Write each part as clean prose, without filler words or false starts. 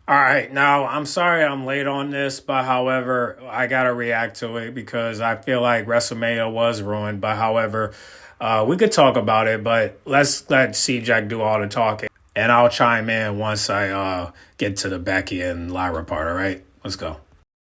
All right, now I'm sorry I'm late on this, but however, I gotta react to it because I feel like WrestleMania was ruined. But however, we could talk about it, but let's let C Jack do all the talking, and I'll chime in once I get to the Becky and Lyra part. All right, let's go.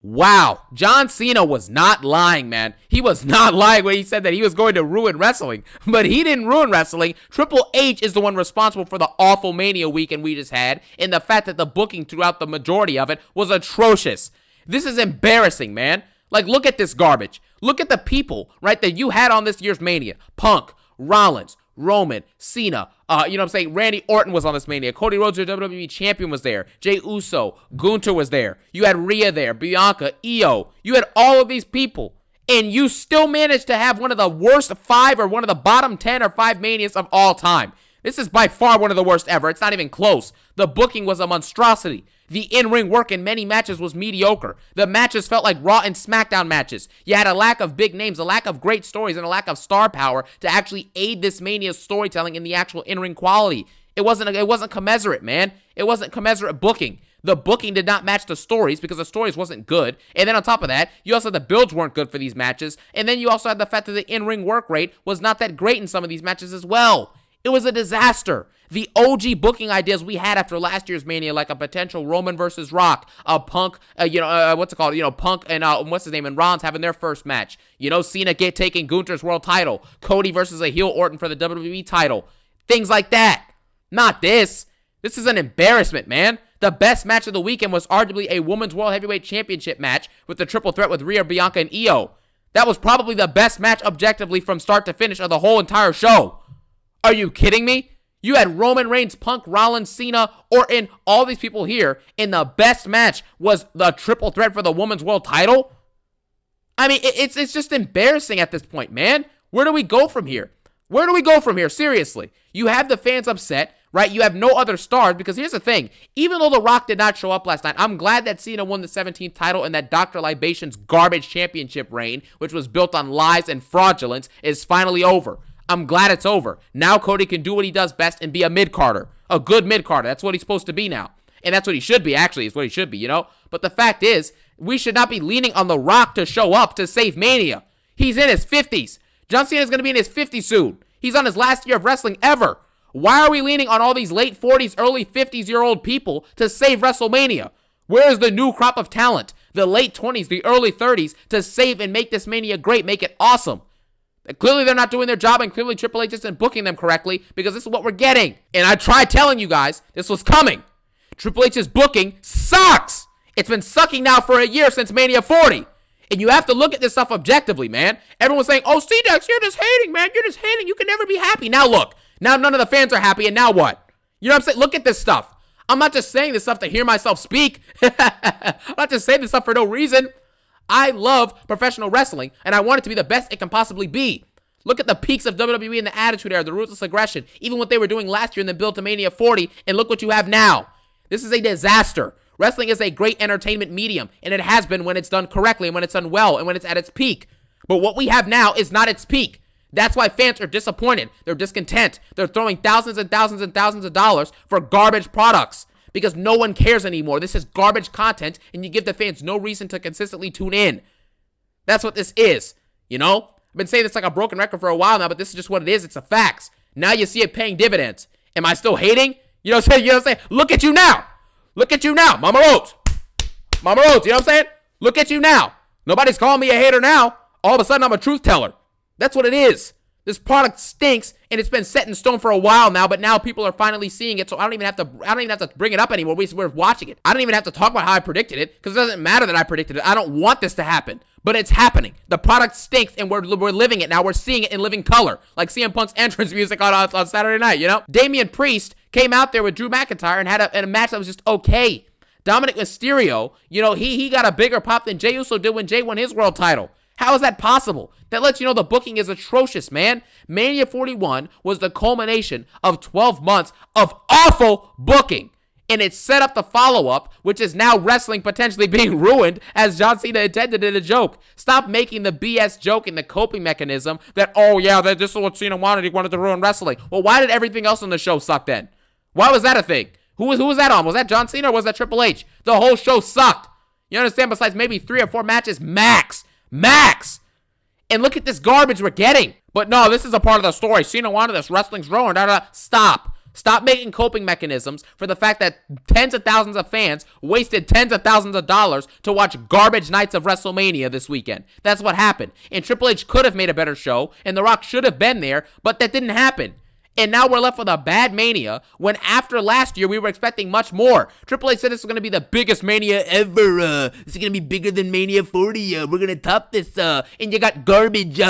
Wow, John Cena was not lying, man. He was not lying when he said that he was going to ruin wrestling. But he didn't ruin wrestling. Triple H is the one responsible for the awful Mania weekend we just had, and the fact that the booking throughout the majority of it was atrocious. This is embarrassing, man. Like, look at this garbage. Look at the people, right, that you had on this year's Mania. Punk, Rollins, Roman, Cena, you know what I'm saying? Randy Orton was on this Mania. Cody Rhodes, your WWE champion, was there. Jey Uso, Gunther was there. You had Rhea there, Bianca, Io. You had all of these people. And you still managed to have one of the worst five or one of the bottom 10 or 5 Manias of all time. This is by far one of the worst ever. It's not even close. The booking was a monstrosity. The in-ring work in many matches was mediocre. The matches felt like Raw and SmackDown matches. You had a lack of big names, a lack of great stories, and a lack of star power to actually aid this Mania's storytelling in the actual in-ring quality. It wasn't commensurate, man. It wasn't commensurate booking. The booking did not match the stories because the stories wasn't good. And then on top of that, you also had the builds weren't good for these matches. And then you also had the fact that the in-ring work rate was not that great in some of these matches as well. It was a disaster. The OG booking ideas we had after last year's Mania, like a potential Roman versus Rock, a Punk, Punk and what's his name, and Rollins having their first match. Cena taking Gunther's world title, Cody versus a heel Orton for the WWE title, things like that. Not this. This is an embarrassment, man. The best match of the weekend was arguably a Women's World Heavyweight Championship match with the triple threat with Rhea, Bianca, and Io. That was probably the best match objectively from start to finish of the whole entire show. Are you kidding me? You had Roman Reigns, Punk, Rollins, Cena, Orton, all these people here, and the best match was the triple threat for the Women's World title? I mean, it's just embarrassing at this point, man. Where do we go from here? Where do we go from here? Seriously. You have the fans upset, right? You have no other stars, because here's the thing. Even though The Rock did not show up last night, I'm glad that Cena won the 17th title and that Dr. Libation's garbage championship reign, which was built on lies and fraudulence, is finally over. I'm glad it's over. Now Cody can do what he does best and be a mid-carder. A good mid-carder. That's what he's supposed to be now. And that's what he should be, actually. It's what he should be, But the fact is, we should not be leaning on The Rock to show up to save Mania. He's in his 50s. John Cena's going to be in his 50s soon. He's on his last year of wrestling ever. Why are we leaning on all these late 40s, early 50s-year-old people to save WrestleMania? Where is the new crop of talent? The late 20s, the early 30s to save and make this Mania great, make it awesome. Clearly, they're not doing their job, and clearly Triple H isn't booking them correctly because this is what we're getting. And I tried telling you guys this was coming. Triple H's booking sucks. It's been sucking now for a year since Mania 40. And you have to look at this stuff objectively, man. Everyone's saying, oh, C-Dex, you're just hating, man. You're just hating. You can never be happy. Now look. Now none of the fans are happy, and now what? You know what I'm saying? Look at this stuff. I'm not just saying this stuff to hear myself speak. I'm not just saying this stuff for no reason. I love professional wrestling, and I want it to be the best it can possibly be. Look at the peaks of WWE and the Attitude Era, the ruthless aggression, even what they were doing last year in the build to Mania 40, and look what you have now. This is a disaster. Wrestling is a great entertainment medium, and it has been when it's done correctly and when it's done well and when it's at its peak. But what we have now is not its peak. That's why fans are disappointed. They're discontent. They're throwing thousands and thousands and thousands of dollars for garbage products because no one cares anymore. This is garbage content, and you give the fans no reason to consistently tune in. That's what this is, I've been saying this like a broken record for a while now, but this is just what it is. It's the facts. Now you see it paying dividends. Am I still hating? You know what I'm saying? Look at you now. Look at you now. Mama Rhodes. Mama Rhodes, you know what I'm saying? Look at you now. Nobody's calling me a hater now. All of a sudden, I'm a truth teller. That's what it is. This product stinks, and it's been set in stone for a while now, but now people are finally seeing it, so I don't even have to bring it up anymore. We're watching it. I don't even have to talk about how I predicted it, because it doesn't matter that I predicted it. I don't want this to happen, but it's happening. The product stinks, and we're living it now. We're seeing it in living color, like CM Punk's entrance music on Saturday night, Damian Priest came out there with Drew McIntyre and had a match that was just okay. Dominic Mysterio, he got a bigger pop than Jey Uso did when Jey won his world title. How is that possible? That lets you know the booking is atrocious, man. Mania 41 was the culmination of 12 months of awful booking. And it set up the follow-up, which is now wrestling potentially being ruined as John Cena intended in a joke. Stop making the BS joke and the coping mechanism that, oh yeah, this is what Cena wanted. He wanted to ruin wrestling. Well, why did everything else on the show suck then? Why was that a thing? Who was that on? Was that John Cena or was that Triple H? The whole show sucked. You understand? Besides maybe 3 or 4 matches, max. And look at this garbage we're getting. But no, this is a part of the story. Cena wanted this. Wrestling's ruined. Stop making coping mechanisms for the fact that tens of thousands of fans wasted tens of thousands of dollars to watch garbage nights of WrestleMania this weekend. That's what happened. And Triple H could have made a better show, and The Rock should have been there, but that didn't happen. And now we're left with a bad Mania when after last year we were expecting much more. Triple H said this was going to be the biggest Mania ever. This is going to be bigger than Mania 40. We're going to top this. And you got garbage.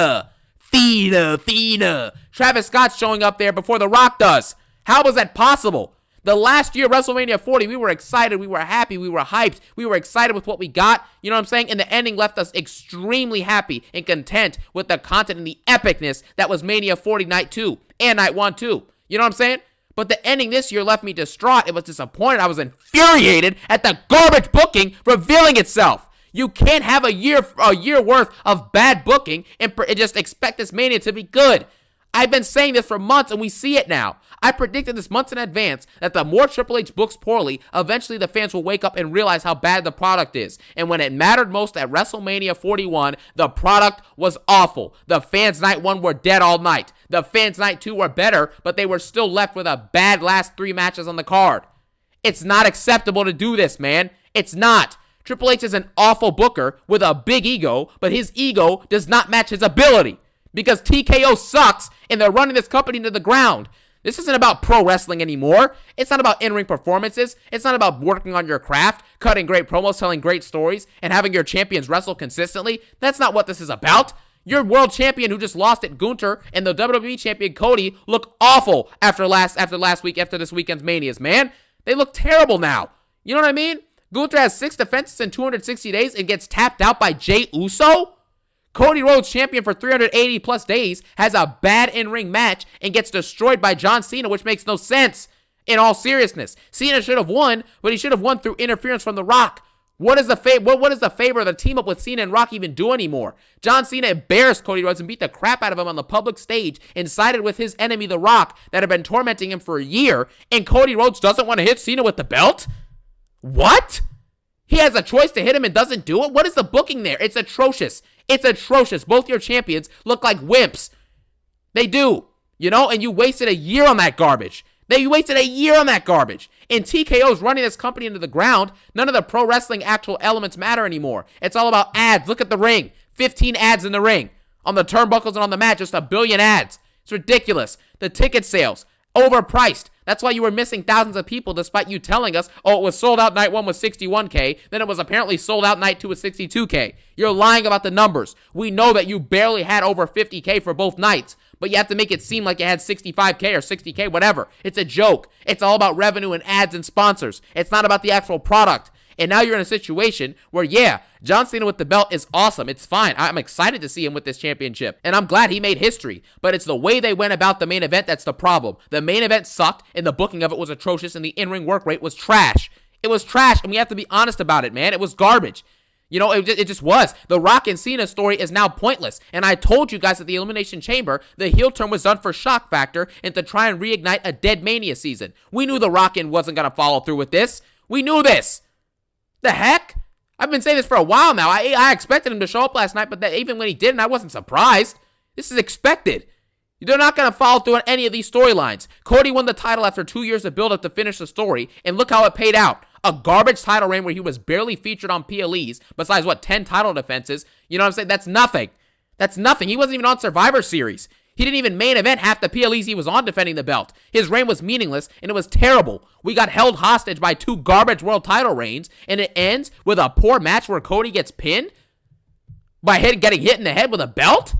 Fina. Travis Scott's showing up there before The Rock does. How was that possible? The last year, WrestleMania 40, we were excited, we were happy, we were hyped, we were excited with what we got. You know what I'm saying? And the ending left us extremely happy and content with the content and the epicness that was Mania 40 Night 2 and Night 1 too. You know what I'm saying? But the ending this year left me distraught. It was disappointed. I was infuriated at the garbage booking revealing itself. You can't have a year worth of bad booking and just expect this Mania to be good. I've been saying this for months, and we see it now. I predicted this months in advance that the more Triple H books poorly, eventually the fans will wake up and realize how bad the product is. And when it mattered most at WrestleMania 41, the product was awful. The fans Night 1 were dead all night. The fans Night 2 were better, but they were still left with a bad last 3 matches on the card. It's not acceptable to do this, man. It's not. Triple H is an awful booker with a big ego, but his ego does not match his ability. Because TKO sucks and they're running this company to the ground. This isn't about pro wrestling anymore. It's not about in-ring performances. It's not about working on your craft, cutting great promos, telling great stories, and having your champions wrestle consistently. That's not what this is about. Your world champion who just lost at Gunther and the WWE champion Cody look awful after this weekend's Manias, man. They look terrible now. You know what I mean? Gunther has 6 defenses in 260 days and gets tapped out by Jey Uso. Cody Rhodes, champion for 380 plus days, has a bad in-ring match and gets destroyed by John Cena, which makes no sense. In all seriousness, Cena should have won, but he should have won through interference from The Rock. What is the favor of the team up with Cena and Rock even do anymore? John Cena embarrassed Cody Rhodes and beat the crap out of him on the public stage and sided with his enemy, The Rock, that had been tormenting him for a year, and Cody Rhodes doesn't want to hit Cena with the belt? What? He has a choice to hit him and doesn't do it? What is the booking there? It's atrocious. It's atrocious. Both your champions look like wimps. They do. You know, and you wasted a year on that garbage. You wasted a year on that garbage. And TKO's running this company into the ground. None of the pro wrestling actual elements matter anymore. It's all about ads. Look at the ring. 15 ads in the ring. On the turnbuckles and on the mat, just a billion ads. It's ridiculous. The ticket sales, overpriced. That's why you were missing thousands of people despite you telling us, oh, it was sold out night 1 with 61K, then it was apparently sold out night 2 with 62K. You're lying about the numbers. We know that you barely had over 50K for both nights, but you have to make it seem like you had 65K or 60K, whatever. It's a joke. It's all about revenue and ads and sponsors. It's not about the actual product. And now you're in a situation where, yeah, John Cena with the belt is awesome. It's fine. I'm excited to see him with this championship. And I'm glad he made history. But it's the way they went about the main event that's the problem. The main event sucked, and the booking of it was atrocious, and the in-ring work rate was trash. It was trash, and we have to be honest about it, man. It was garbage. You know, it just was. The Rock and Cena story is now pointless. And I told you guys at the Elimination Chamber, the heel turn was done for shock factor and to try and reignite a dead Mania season. We knew the Rock wasn't going to follow through with this. We knew this. The heck? I've been saying this for a while now. I expected him to show up last night, but even when he didn't, I wasn't surprised. This is expected. They're not going to follow through on any of these storylines. Cody won the title after 2 years of build-up to finish the story, and look how it paid out. A garbage title reign where he was barely featured on PLEs, besides, 10 title defenses? You know what I'm saying? That's nothing. That's nothing. He wasn't even on Survivor Series. He didn't even main event half the PLEs he was on defending the belt. His reign was meaningless, and it was terrible. We got held hostage by 2 garbage world title reigns, and it ends with a poor match where Cody gets pinned by getting hit in the head with a belt?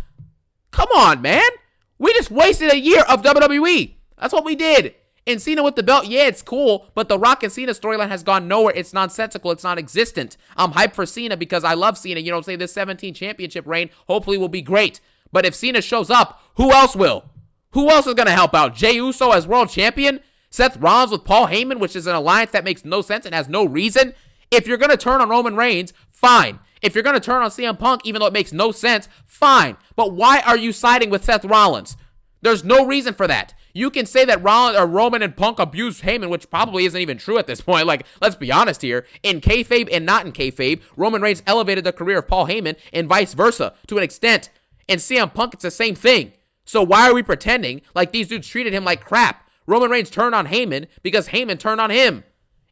Come on, man. We just wasted a year of WWE. That's what we did. And Cena with the belt, yeah, it's cool, but the Rock and Cena storyline has gone nowhere. It's nonsensical. It's non-existent. I'm hyped for Cena because I love Cena. You know what I'm saying? This 17 championship reign hopefully will be great. But if Cena shows up, who else will? Who else is going to help out? Jey Uso as world champion? Seth Rollins with Paul Heyman, which is an alliance that makes no sense and has no reason? If you're going to turn on Roman Reigns, fine. If you're going to turn on CM Punk, even though it makes no sense, fine. But why are you siding with Seth Rollins? There's no reason for that. You can say that Roman and Punk abused Heyman, which probably isn't even true at this point. Like, let's be honest here. In kayfabe and not in kayfabe, Roman Reigns elevated the career of Paul Heyman and vice versa to an extent. And CM Punk, it's the same thing. So why are we pretending like these dudes treated him like crap? Roman Reigns turned on Heyman because Heyman turned on him.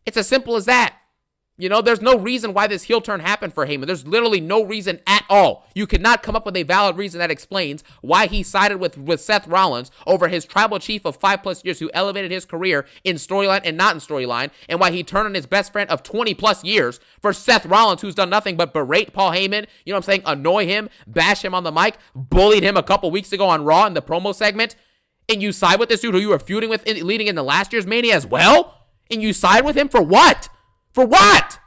It's as simple as that. You know, there's no reason why this heel turn happened for Heyman. There's literally no reason at all. You could not come up with a valid reason that explains why he sided with Seth Rollins over his tribal chief of 5+ years who elevated his career in storyline and not in storyline, and why he turned on his best friend of 20+ years for Seth Rollins, who's done nothing but berate Paul Heyman, you know what I'm saying, annoy him, bash him on the mic, bullied him a couple weeks ago on Raw in the promo segment, and you side with this dude who you were feuding with leading into last year's Mania as well? And you side with him for what? For what?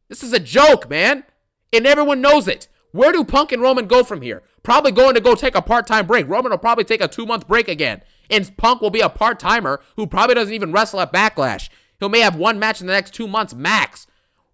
This is a joke, man. And everyone knows it. Where do Punk and Roman go from here? Probably going to go take a part-time break. Roman will probably take a 2-month break again. And Punk will be a part-timer who probably doesn't even wrestle at Backlash. He may have one match in the next 2 months max.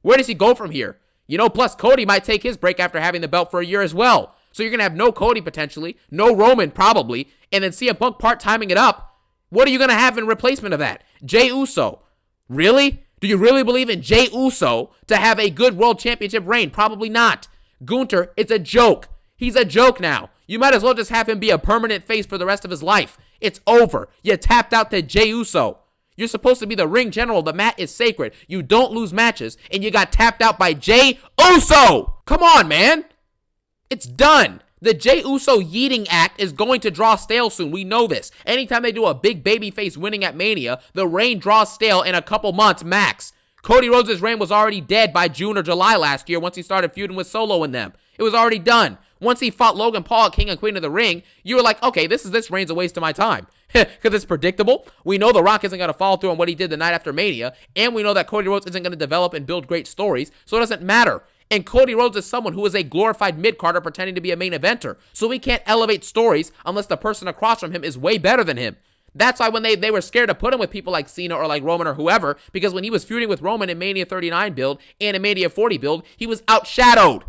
Where does he go from here? You know, plus Cody might take his break after having the belt for a year as well. So you're going to have no Cody potentially, no Roman probably, and then CM Punk part-timing it up. What are you going to have in replacement of that? Jey Uso. Really? Do you really believe in Jey Uso to have a good world championship reign? Probably not. Gunther, it's a joke. He's a joke now. You might as well just have him be a permanent face for the rest of his life. It's over. You tapped out to Jey Uso. You're supposed to be the ring general. The mat is sacred. You don't lose matches, and you got tapped out by Jey Uso. Come on, man. It's done. The Jey Uso yeeting act is going to draw stale soon. We know this. Anytime they do a big babyface winning at Mania, the reign draws stale in a couple months max. Cody Rhodes' reign was already dead by June or July last year once he started feuding with Solo and them. It was already done. Once he fought Logan Paul at King and Queen of the Ring, you were like, okay, this reign's a waste of my time. Because it's predictable. We know The Rock isn't going to follow through on what he did the night after Mania, and we know that Cody Rhodes isn't going to develop and build great stories, so it doesn't matter. And Cody Rhodes is someone who is a glorified mid-carder pretending to be a main eventer. So we can't elevate stories unless the person across from him is way better than him. That's why when they were scared to put him with people like Cena or like Roman or whoever, because when he was feuding with Roman in Mania 39 build and in Mania 40 build, he was outshadowed.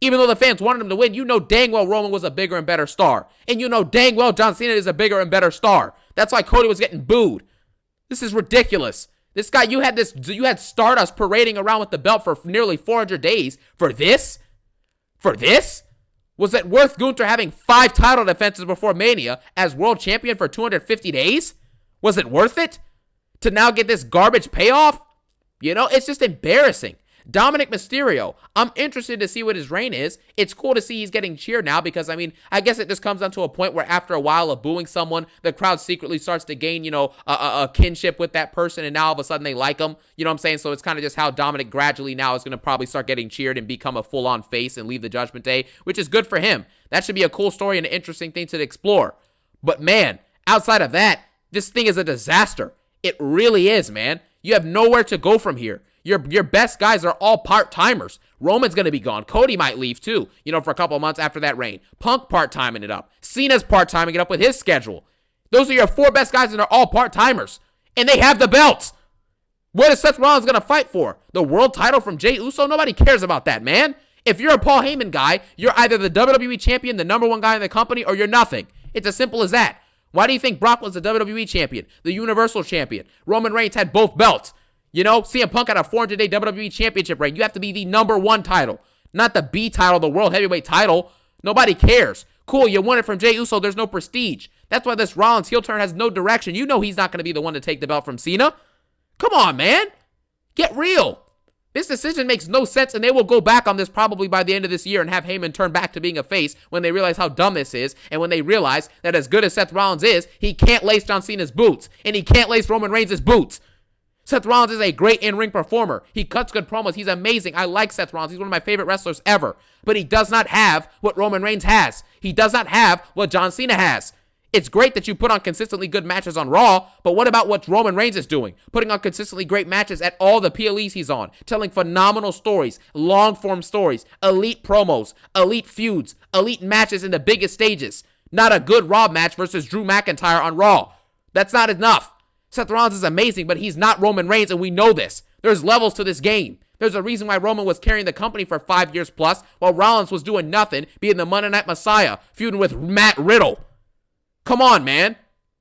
Even though the fans wanted him to win, you know dang well Roman was a bigger and better star. And you know dang well John Cena is a bigger and better star. That's why Cody was getting booed. This is ridiculous. This guy, you had Stardust parading around with the belt for nearly 400 days. For this? For this? Was it worth Gunther having 5 title defenses before Mania as world champion for 250 days? Was it worth it? To now get this garbage payoff? You know, it's just embarrassing. Dominic Mysterio, I'm interested to see what his reign is. It's cool to see he's getting cheered now because, I mean, I guess it just comes down to a point where after a while of booing someone, the crowd secretly starts to gain, you know, a kinship with that person, and now all of a sudden they like him. You know what I'm saying? So it's kind of just how Dominic gradually now is going to probably start getting cheered and become a full-on face and leave the Judgment Day, which is good for him. That should be a cool story and an interesting thing to explore. But man, outside of that, this thing is a disaster. It really is, man. You have nowhere to go from here. Your best guys are all part-timers. Roman's going to be gone. Cody might leave too, you know, for a couple of months after that reign. Punk part-timing it up. Cena's part-timing it up with his schedule. Those are your 4 best guys and they're all part-timers. And they have the belts. What is Seth Rollins going to fight for? The world title from Jey Uso? Nobody cares about that, man. If you're a Paul Heyman guy, you're either the WWE champion, the number 1 guy in the company, or you're nothing. It's as simple as that. Why do you think Brock was the WWE champion, the Universal champion? Roman Reigns had both belts. You know, CM Punk had a 400-day WWE Championship reign. You have to be the number 1 title, not the B title, the World Heavyweight title. Nobody cares. Cool, you won it from Jey Uso. There's no prestige. That's why this Rollins heel turn has no direction. You know he's not going to be the one to take the belt from Cena. Come on, man. Get real. This decision makes no sense, and they will go back on this probably by the end of this year and have Heyman turn back to being a face when they realize how dumb this is, and when they realize that as good as Seth Rollins is, he can't lace John Cena's boots, and he can't lace Roman Reigns' boots. Seth Rollins is a great in-ring performer. He cuts good promos. He's amazing. I like Seth Rollins. He's one of my favorite wrestlers ever. But he does not have what Roman Reigns has. He does not have what John Cena has. It's great that you put on consistently good matches on Raw, but what about what Roman Reigns is doing? Putting on consistently great matches at all the PLEs he's on, telling phenomenal stories, long-form stories, elite promos, elite feuds, elite matches in the biggest stages. Not a good Raw match versus Drew McIntyre on Raw. That's not enough. Seth Rollins is amazing, but he's not Roman Reigns, and we know this. There's levels to this game. There's a reason why Roman was carrying the company for 5 years plus, while Rollins was doing nothing, being the Monday Night Messiah, feuding with Matt Riddle. Come on, man.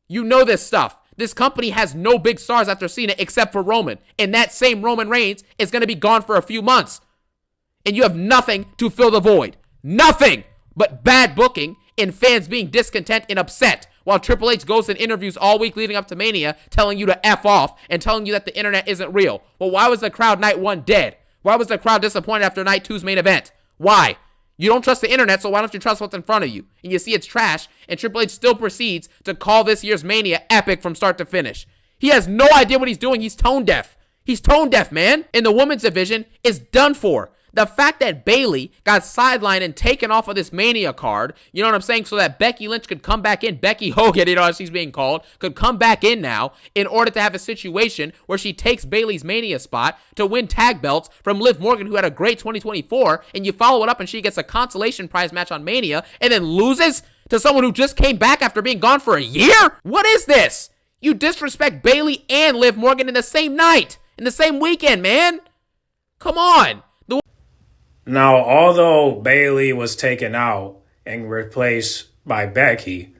You know this stuff. This company has no big stars after Cena except for Roman. And that same Roman Reigns is going to be gone for a few months. And you have nothing to fill the void. Nothing but bad booking and fans being discontent and upset while Triple H goes in interviews all week leading up to Mania telling you to F off and telling you that the internet isn't real. Well, why was the crowd night one dead? Why was the crowd disappointed after night two's main event? Why? You don't trust the internet, so why don't you trust what's in front of you? And you see it's trash, and Triple H still proceeds to call this year's Mania epic from start to finish. He has no idea what he's doing. He's tone deaf. He's tone deaf, man. And the women's division is done for. The fact that Bayley got sidelined and taken off of this Mania card, you know what I'm saying, so that Becky Lynch could come back in, Becky Hogan, you know as she's being called, could come back in now in order to have a situation where she takes Bayley's Mania spot to win tag belts from Liv Morgan, who had a great 2024, and you follow it up and she gets a consolation prize match on Mania and then loses to someone who just came back after being gone for a year? What is this? You disrespect Bayley and Liv Morgan in the same night, in the same weekend, man. Come on. Now, although Bayley was taken out and replaced by Becky,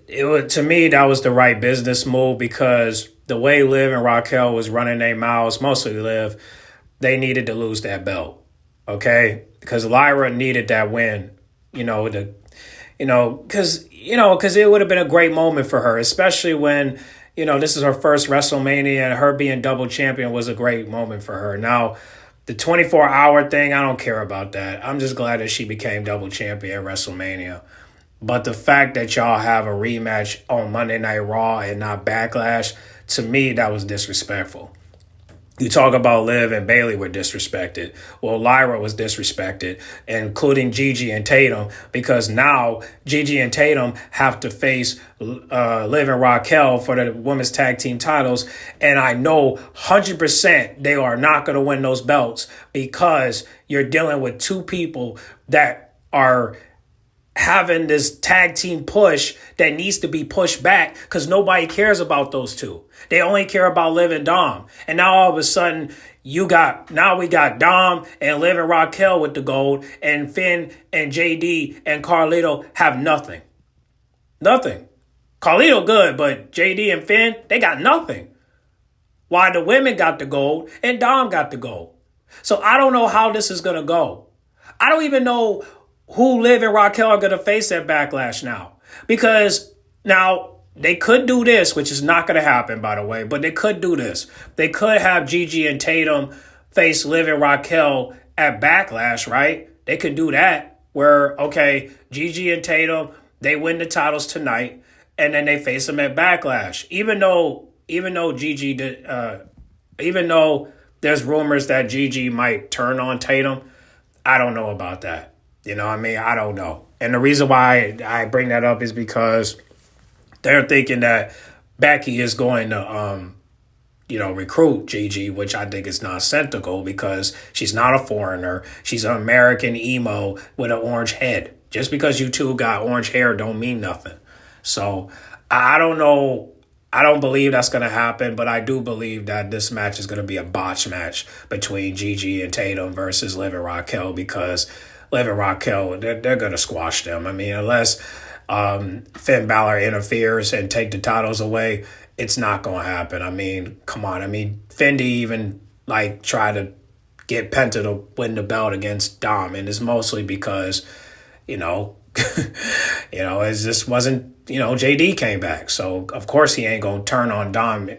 to me, that was the right business move because the way Liv and Raquel was running their mouths, mostly Liv, they needed to lose that belt, okay? Because Lyra needed that win, because it would have been a great moment for her, especially when, this is her first WrestleMania and her being double champion was a great moment for her. Now, the 24-hour thing, I don't care about that. I'm just glad that she became double champion at WrestleMania. But the fact that y'all have a rematch on Monday Night Raw and not Backlash, to me, that was disrespectful. You talk about Liv and Bayley were disrespected. Well, Lyra was disrespected, including Gigi and Tatum, because now Gigi and Tatum have to face Liv and Raquel for the women's tag team titles. And I know 100% they are not going to win those belts because you're dealing with two people that are having this tag team push that needs to be pushed back because nobody cares about those two. They only care about Liv and Dom. And now all of a sudden we got Dom and Liv and Raquel with the gold, and Finn and JD and Carlito have nothing. Nothing. Carlito good, but JD and Finn, they got nothing. While the women got the gold and Dom got the gold. So I don't know how this is going to go. I don't even know who Liv and Raquel are going to face at Backlash now. Because now they could do this, which is not going to happen, by the way, but they could do this. They could have Gigi and Tatum face Liv and Raquel at Backlash, right? They could do that where, okay, Gigi and Tatum, they win the titles tonight, and then they face them at Backlash. Even though there's rumors that Gigi might turn on Tatum, I don't know about that. You know what I mean? I don't know. And the reason why I bring that up is because they're thinking that Becky is going to, recruit Gigi, which I think is nonsensical because she's not a foreigner. She's an American emo with an orange head. Just because you two got orange hair don't mean nothing. So I don't know. I don't believe that's going to happen, but I do believe that this match is going to be a botch match between Gigi and Tatum versus Liv and Raquel because Liv and Raquel, they're going to squash them. I mean, unless Finn Balor interferes and take the titles away, it's not going to happen. I mean, come on. I mean, Fendi even try to get Penta to win the belt against Dom, and it's mostly because, it just wasn't, JD came back. So, of course, he ain't going to turn on Dom,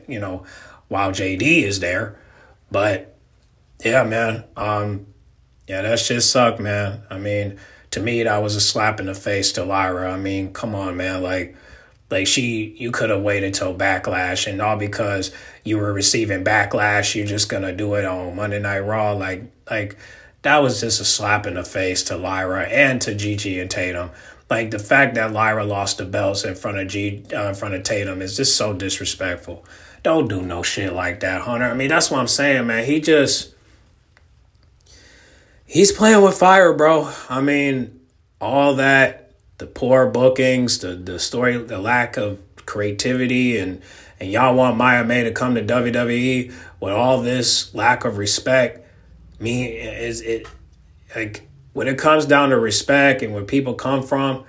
while JD is there. But, yeah, man, yeah, that shit sucked, man. I mean, to me, that was a slap in the face to Lyra. I mean, come on, man. You could have waited till Backlash, and all because you were receiving Backlash, you're just gonna do it on Monday Night Raw. That was just a slap in the face to Lyra and to Gigi and Tatum. The fact that Lyra lost the belts in front of Tatum is just so disrespectful. Don't do no shit like that, Hunter. I mean, that's what I'm saying, man. He's playing with fire, bro. I mean, all that, the poor bookings, the story, the lack of creativity, and y'all want Maya May to come to WWE with all this lack of respect. When it comes down to respect and where people come from,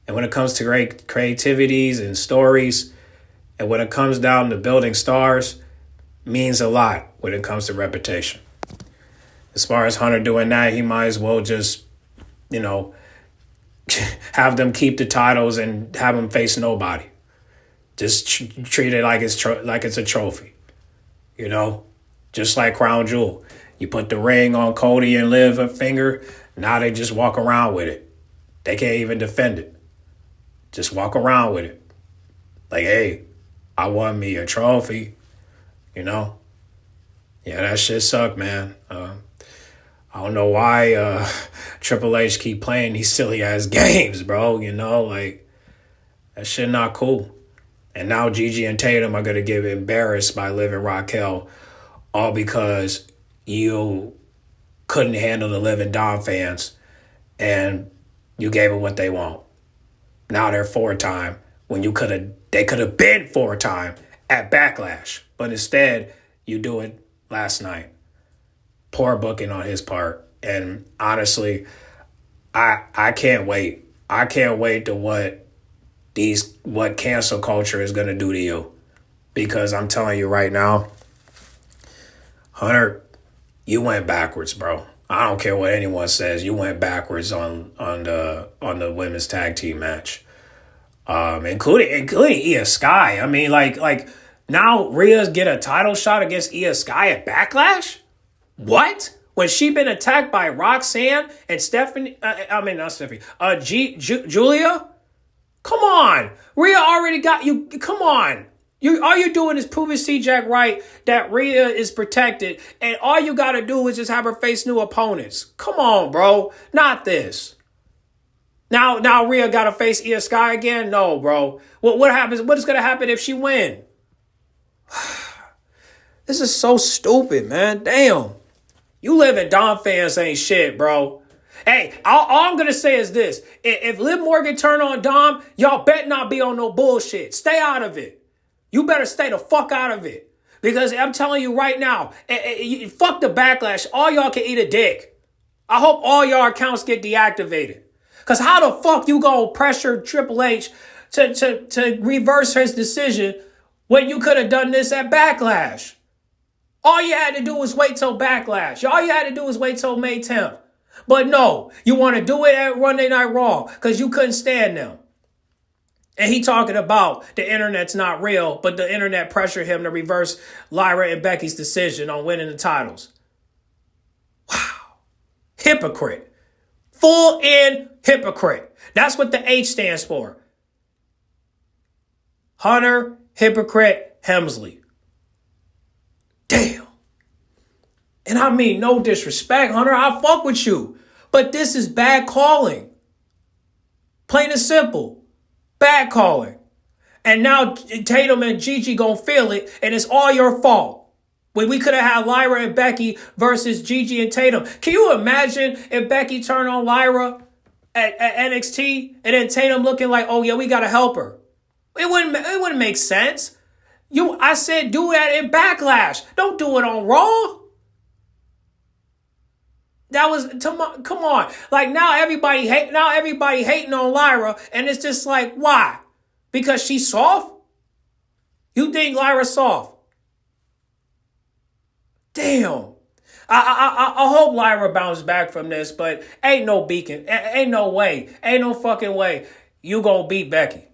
And when it comes to great creativities and stories, and when it comes down to building stars, means a lot when it comes to reputation. As far as Hunter doing that, he might as well just, you know, have them keep the titles and have them face nobody. Just treat it like it's a trophy, you know, just like Crown Jewel. You put the ring on Cody and Liv a finger. Now they just walk around with it. They can't even defend it. Just walk around with it. Like, hey, I won me a trophy, you know. Yeah, that shit sucked, man. I don't know why Triple H keep playing these silly ass games, bro. You know, like that shit not cool. And now Gigi and Tatum are gonna get embarrassed by Liv and Raquel, all because you couldn't handle the Liv and Dom fans, and you gave them what they want. Now they're 4-time when they could have been 4-time at Backlash, but instead you do it last night. Poor booking on his part, and honestly, I can't wait. I can't wait to what cancel culture is gonna do to you, because I'm telling you right now, Hunter, you went backwards, bro. I don't care what anyone says. You went backwards on the women's tag team match, including Io Sky. I mean, like now Rhea's get a title shot against Io Sky at Backlash. What? When she been attacked by Roxanne and Stephanie? Not Stephanie. Julia. Come on, Rhea already got you. Come on. All you're doing is proving C-Jack right that Rhea is protected, and all you got to do is just have her face new opponents. Come on, bro. Not this. Now Rhea got to face Io Sky again? No, bro. What happens? What is going to happen if she win? This is so stupid, man. Damn. You Liv and Dom fans ain't shit, bro. Hey, all I'm going to say is this. If Liv Morgan turn on Dom, y'all bet not be on no bullshit. Stay out of it. You better stay the fuck out of it. Because I'm telling you right now, fuck the Backlash. All y'all can eat a dick. I hope all y'all accounts get deactivated. Because how the fuck you gonna pressure Triple H to reverse his decision when you could have done this at Backlash? All you had to do was wait till Backlash. All you had to do was wait till May 10th. But no, you want to do it at Monday Night Raw because you couldn't stand them. And he talking about the internet's not real, but the internet pressured him to reverse Lyra and Becky's decision on winning the titles. Wow. Hypocrite. Full-in hypocrite. That's what the H stands for. Hunter, hypocrite, Hemsley. Damn. And I mean no disrespect, Hunter. I fuck with you. But this is bad calling. Plain and simple. Bad calling. And now Tatum and Gigi gonna feel it, and it's all your fault. When we could have had Lyra and Becky versus Gigi and Tatum. Can you imagine if Becky turned on Lyra at NXT and then Tatum looking like, oh yeah, we gotta help her? It wouldn't make sense. I said do that in Backlash. Don't do it on Raw. That was, come on. Like now everybody hating on Lyra, and it's just like, why? Because she's soft? You think Lyra's soft? Damn. I hope Lyra bounced back from this, but ain't no beacon. Ain't no way. Ain't no fucking way you gonna beat Becky.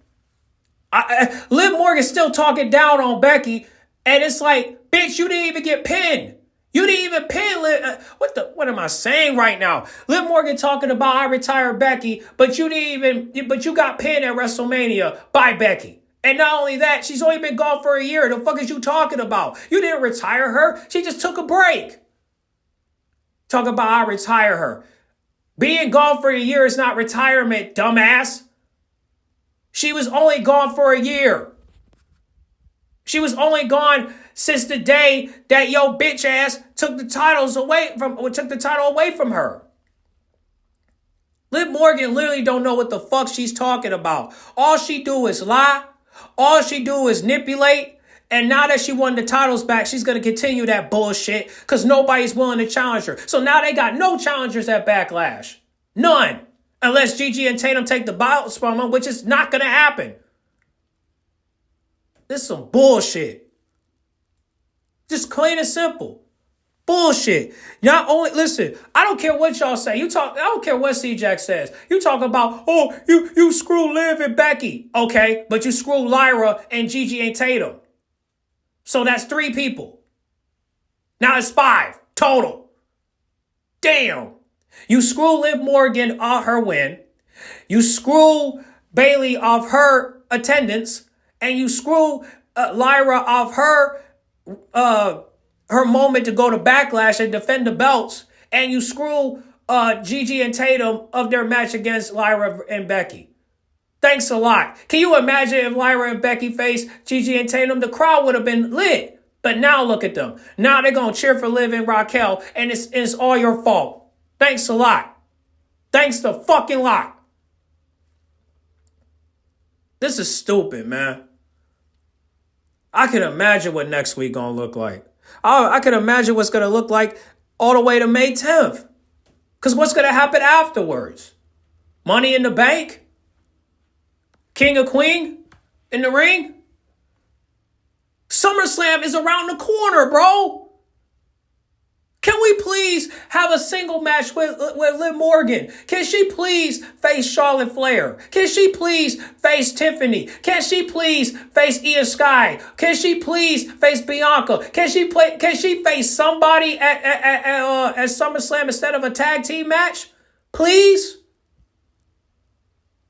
Liv Morgan's still talking down on Becky, and it's like, bitch, you didn't even get pinned. You didn't even pin Liv. What am I saying right now? Liv Morgan talking about I retired Becky, but you got pinned at WrestleMania by Becky. And not only that, she's only been gone for a year. The fuck is you talking about? You didn't retire her. She just took a break. Talk about I retire her. Being gone for a year is not retirement, dumbass. She was only gone for a year. She was only gone since the day that your bitch ass took the title away from her. Liv Morgan literally don't know what the fuck she's talking about. All she do is lie. All she do is manipulate. And now that she won the titles back, she's going to continue that bullshit because nobody's willing to challenge her. So now they got no challengers at Backlash. None. Unless Gigi and Tatum take the belts from him, which is not going to happen. This is some bullshit. Just plain and simple. Bullshit. Y'all only listen. I don't care what y'all say. I don't care what C-Jack says. You talk about, oh, you screw Liv and Becky. Okay, but you screw Lyra and Gigi and Tatum. So that's 3 people. Now it's 5 total. Damn. You screw Liv Morgan off her win. You screw Bayley off her attendance, and you screw Lyra off her moment to go to Backlash and defend the belts, and you screw Gigi and Tatum of their match against Lyra and Becky. Thanks a lot. Can you imagine if Lyra and Becky faced Gigi and Tatum? The crowd would have been lit. But now look at them. Now they're going to cheer for Liv and Raquel, and it's all your fault. Thanks a lot. Thanks a fucking lot. This is stupid, man. I can imagine what next week going to look like. I can imagine what's going to look like all the way to May 10th. Because what's going to happen afterwards? Money in the Bank? King or Queen in the ring? SummerSlam is around the corner, bro. Can we please have a single match with Liv Morgan? Can she please face Charlotte Flair? Can she please face Tiffany? Can she please face Io Sky? Can she please face Bianca? Can she face somebody at SummerSlam instead of a tag team match? Please?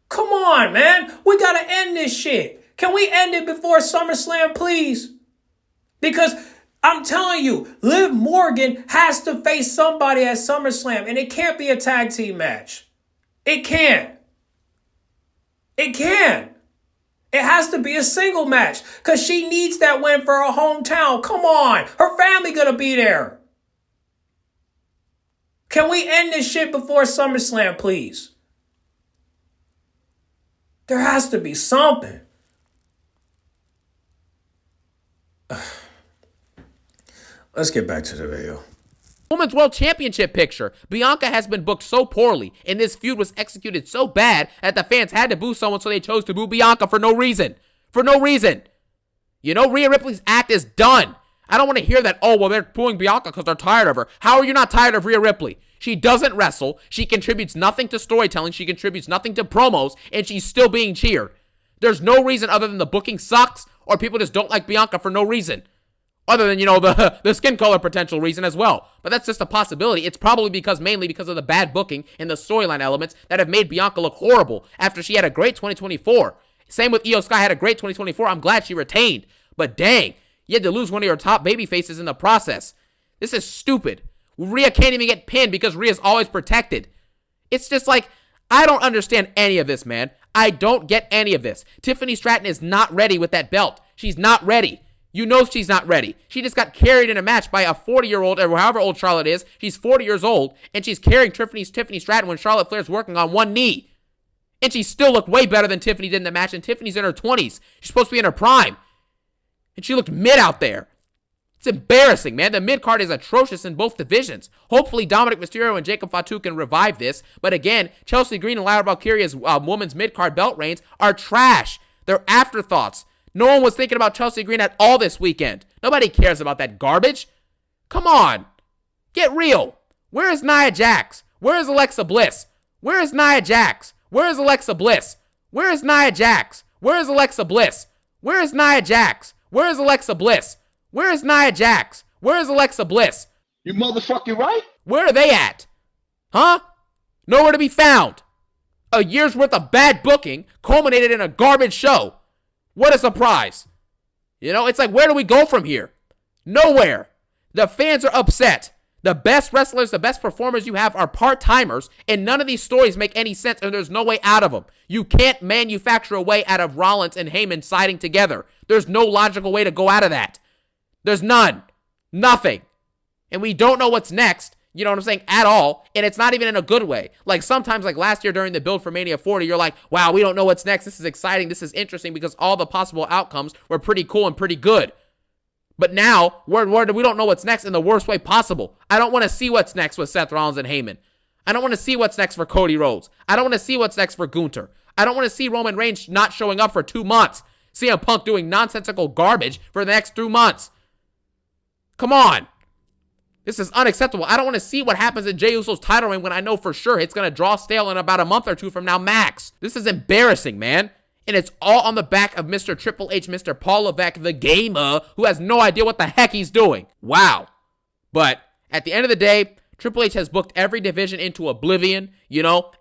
Come on, man. We got to end this shit. Can we end it before SummerSlam, please? Because I'm telling you, Liv Morgan has to face somebody at SummerSlam, and it can't be a tag team match. It can't. It can. It has to be a single match because she needs that win for her hometown. Come on. Her family going to be there. Can we end this shit before SummerSlam, please? There has to be something. Let's get back to the video. Women's World Championship picture. Bianca has been booked so poorly, and this feud was executed so bad that the fans had to boo someone, so they chose to boo Bianca for no reason. For no reason. You know, Rhea Ripley's act is done. I don't want to hear that, oh, well, they're booing Bianca because they're tired of her. How are you not tired of Rhea Ripley? She doesn't wrestle. She contributes nothing to storytelling. She contributes nothing to promos, and she's still being cheered. There's no reason other than the booking sucks or people just don't like Bianca for no reason. Other than, you know, the skin color potential reason as well. But that's just a possibility. It's probably mainly because of the bad booking and the storyline elements that have made Bianca look horrible after she had a great 2024. Same with Io Sky, had a great 2024. I'm glad she retained. But dang, you had to lose one of your top baby faces in the process. This is stupid. Rhea can't even get pinned because Rhea's always protected. It's just like, I don't understand any of this, man. I don't get any of this. Tiffany Stratton is not ready with that belt. She's not ready. You know she's not ready. She just got carried in a match by a 40-year-old, or however old Charlotte is. She's 40 years old, and she's carrying Tiffany Stratton when Charlotte Flair's working on one knee. And she still looked way better than Tiffany did in the match, and Tiffany's in her 20s. She's supposed to be in her prime. And she looked mid out there. It's embarrassing, man. The mid-card is atrocious in both divisions. Hopefully, Dominic Mysterio and Jacob Fatu can revive this. But again, Chelsea Green and Lyra Valkyria's women's mid-card belt reigns are trash. They're afterthoughts. No one was thinking about Chelsea Green at all this weekend. Nobody cares about that garbage. Come on. Get real. Where is Nia Jax? Where is Alexa Bliss? Where is Nia Jax? Where is Alexa Bliss? Where is Nia Jax? Where is Alexa Bliss? Where is Nia Jax? Where is Alexa Bliss? Where is Nia Jax? Where is Alexa Bliss? You motherfucking right? Where are they at? Huh? Nowhere to be found. A year's worth of bad booking culminated in a garbage show. What a surprise. You know, it's like, where do we go from here? Nowhere. The fans are upset. The best wrestlers, the best performers you have are part-timers, and none of these stories make any sense, and there's no way out of them. You can't manufacture a way out of Rollins and Heyman siding together. There's no logical way to go out of that. There's none. Nothing. And we don't know what's next, you know what I'm saying, at all, and it's not even in a good way. Like sometimes, like last year during the build for Mania 40, you're like, wow, we don't know what's next. This is exciting. This is interesting because all the possible outcomes were pretty cool and pretty good. But now, we don't know what's next in the worst way possible. I don't want to see what's next with Seth Rollins and Heyman. I don't want to see what's next for Cody Rhodes. I don't want to see what's next for Gunther. I don't want to see Roman Reigns not showing up for 2 months. CM Punk doing nonsensical garbage for the next 2 months. Come on. This is unacceptable. I don't want to see what happens in Jey Uso's title reign when I know for sure it's going to draw stale in about a month or two from now max. This is embarrassing, man. And it's all on the back of Mr. Triple H, Mr. Paul Levesque, the gamer, who has no idea what the heck he's doing. Wow. But at the end of the day, Triple H has booked every division into oblivion,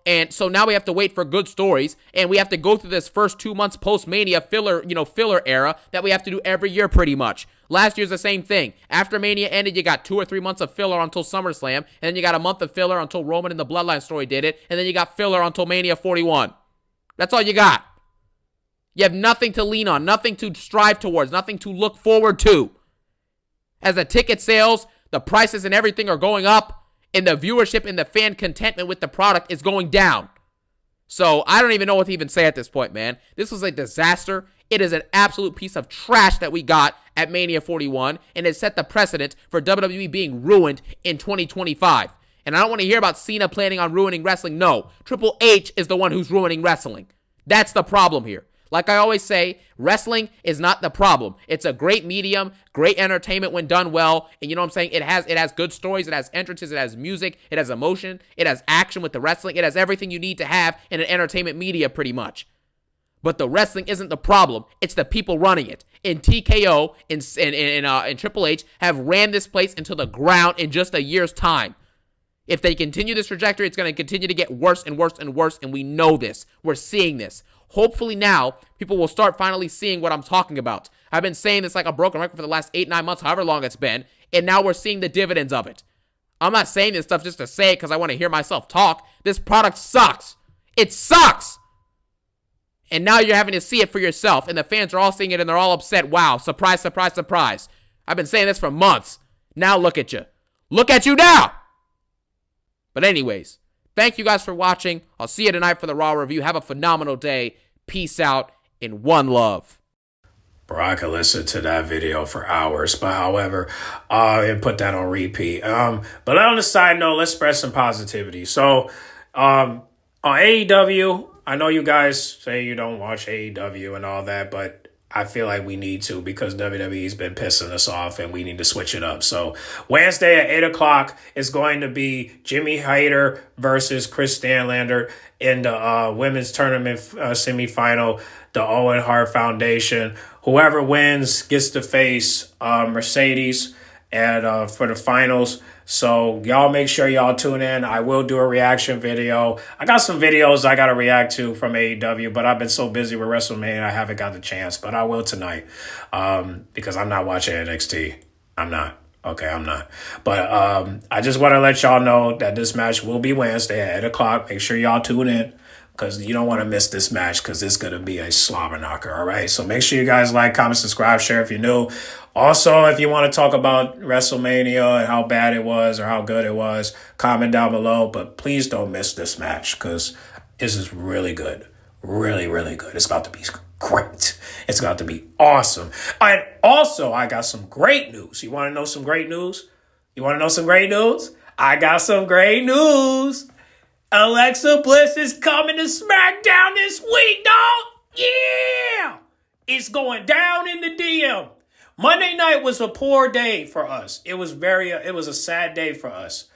and so now we have to wait for good stories, and we have to go through this first 2 months post-Mania filler era that we have to do every year pretty much. Last year's the same thing. After Mania ended, you got 2 or 3 months of filler until SummerSlam, and then you got a month of filler until Roman and the Bloodline story did it, and then you got filler until Mania 41. That's all you got. You have nothing to lean on, nothing to strive towards, nothing to look forward to. As the ticket sales, the prices and everything are going up, and the viewership and the fan contentment with the product is going down. So I don't even know what to even say at this point, man. This was a disaster. It is an absolute piece of trash that we got at Mania 41, and it set the precedent for WWE being ruined in 2025. And I don't want to hear about Cena planning on ruining wrestling. No, Triple H is the one who's ruining wrestling. That's the problem here. Like I always say, wrestling is not the problem. It's a great medium, great entertainment when done well. And you know what I'm saying? It has good stories, it has entrances, it has music, it has emotion, it has action with the wrestling. It has everything you need to have in an entertainment media pretty much. But the wrestling isn't the problem. It's the people running it. And TKO and Triple H have ran this place into the ground in just a year's time. If they continue this trajectory, it's going to continue to get worse and worse and worse. And we know this. We're seeing this. Hopefully now, people will start finally seeing what I'm talking about. I've been saying this like a broken record for the last 8-9 months, however long it's been, and now we're seeing the dividends of it. I'm not saying this stuff just to say it because I want to hear myself talk. This product sucks. It sucks. And now you're having to see it for yourself, and the fans are all seeing it, and they're all upset. Wow, surprise, surprise, surprise. I've been saying this for months. Now look at you. Look at you now! But anyways, thank you guys for watching. I'll see you tonight for the Raw review. Have a phenomenal day. Peace out and one love. Bro, I could listen to that video for hours, but however, and put that on repeat. But on the side note, let's spread some positivity. So, on AEW, I know you guys say you don't watch AEW and all that, but I feel like we need to because WWE's been pissing us off and we need to switch it up. So Wednesday at 8 o'clock is going to be Jimmy Hayter versus Chris Stanlander in the women's tournament semifinal, the Owen Hart Foundation. Whoever wins gets to face Mercedes and for the finals. So y'all make sure y'all tune in. I will do a reaction video. I got some videos I got to react to from AEW, but I've been so busy with WrestleMania, I haven't got the chance. But I will tonight because I'm not watching NXT. I'm not. Okay, I'm not. But I just want to let y'all know that this match will be Wednesday at 8 o'clock. Make sure y'all tune in because you don't want to miss this match because it's going to be a slobber knocker, all right? So make sure you guys like, comment, subscribe, share if you're new. Also, if you want to talk about WrestleMania and how bad it was or how good it was, comment down below. But please don't miss this match because this is really good. Really, really good. It's about to be great. It's about to be awesome. And also, I got some great news. You want to know some great news? You want to know some great news? I got some great news. Alexa Bliss is coming to SmackDown this week, dog. Yeah! It's going down in the DM. Monday night was a poor day for us. It was a sad day for us.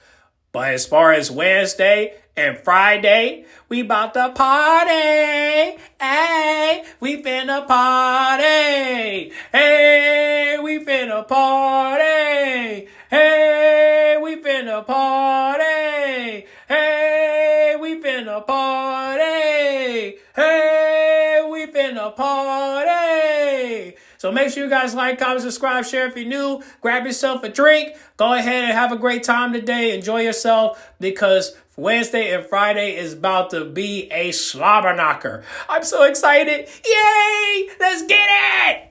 But as far as Wednesday and Friday, we about to party. Hey, we finna party. Hey, we finna party. Hey, we finna party. Hey, we finna party. Hey, we finna party. So make sure you guys like, comment, subscribe, share if you're new. Grab yourself a drink. Go ahead and have a great time today. Enjoy yourself because Wednesday and Friday is about to be a slobber knocker. I'm so excited. Yay! Let's get it!